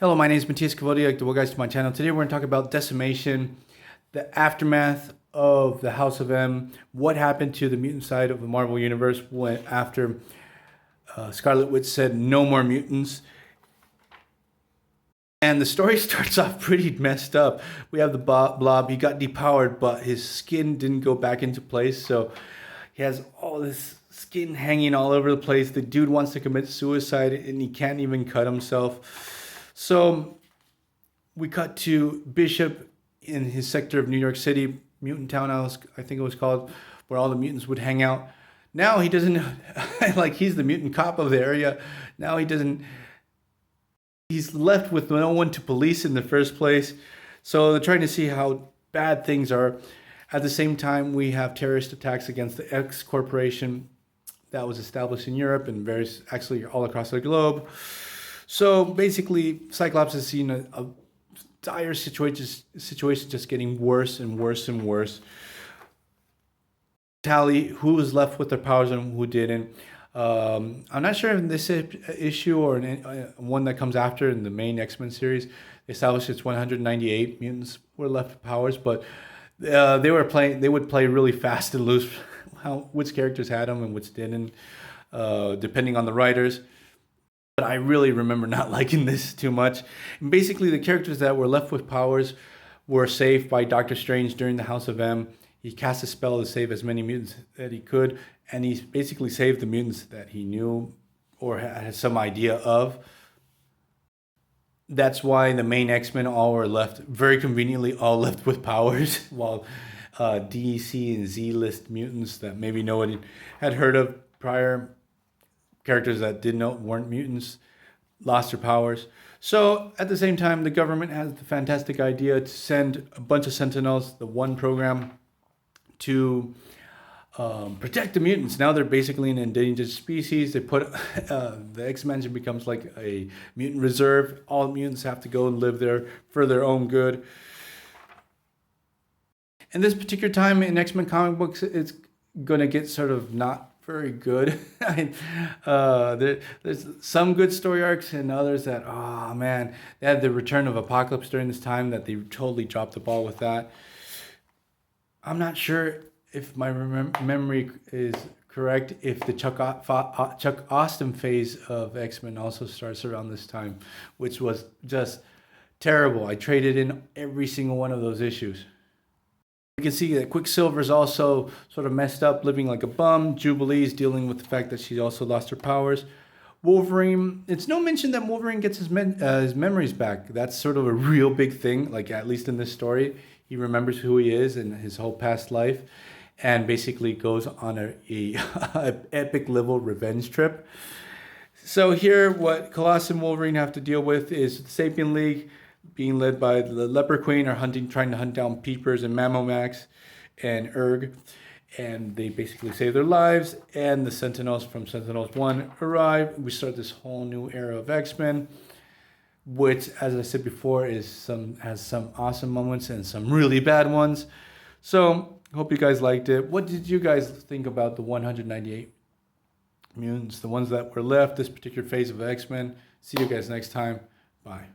Hello, my name is Matthias Cavodia. Welcome guys to my channel. Today we're going to talk about Decimation, the aftermath of the House of M, what happened to the mutant side of the Marvel Universe when after Scarlet Witch said no more mutants. And the story starts off pretty messed up. We have the Blob. He got depowered, but his skin didn't go back into place. So he has all this skin hanging all over the place. The dude wants to commit suicide and he can't even cut himself. So we cut to Bishop in his sector of New York City, Mutant Town, I think it was called, where all the mutants would hang out. Now he doesn't, like he's the mutant cop of the area. Now he's left with no one to police in the first place. So they're trying to see how bad things are. At the same time, we have terrorist attacks against the X Corporation that was established in Europe and actually all across the globe. So basically, Cyclops has seen a dire situation just getting worse and worse and worse. Tally, who was left with their powers and who didn't. I'm not sure if this issue or one that comes after in the main X-Men series established it's 198 mutants were left with powers, but they would play really fast and loose which characters had them and which didn't, depending on the writers. But I really remember not liking this too much. And basically, the characters that were left with powers were saved by Doctor Strange during the House of M. He cast a spell to save as many mutants that he could, and he basically saved the mutants that he knew or had some idea of. That's why the main X-Men all were left, very conveniently, all left with powers, while D, C, and Z list mutants that maybe no one had heard of prior, characters that weren't mutants, lost their powers. So at the same time, the government has the fantastic idea to send a bunch of Sentinels, the one program, to protect the mutants. Now they're basically an endangered species. They put the X-Men becomes like a mutant reserve. All mutants have to go and live there for their own good. And this particular time in X-Men comic books, it's going to get sort of not very good. There's some good story arcs and others that, oh man, they had the return of Apocalypse during this time that they totally dropped the ball with that. I'm not sure if my memory is correct, if the Chuck Austin phase of X-Men also starts around this time, which was just terrible. I traded in every single one of those issues. You can see that Quicksilver's also sort of messed up, living like a bum. Jubilee's dealing with the fact that she also lost her powers. Wolverine, it's no mention that Wolverine gets his memories back. That's sort of a real big thing, like at least in this story. He remembers who he is and his whole past life and basically goes on a epic level revenge trip. So here, what Colossus and Wolverine have to deal with is the Sapien League, being led by the Leper Queen, are trying to hunt down Peepers and Mammomax and Urg, and they basically save their lives. And the Sentinels from Sentinels 1 arrive. We start this whole new era of X-Men, which, as I said before, has some awesome moments and some really bad ones. So, hope you guys liked it. What did you guys think about the 198 mutants, the ones that were left, this particular phase of X-Men? See you guys next time. Bye.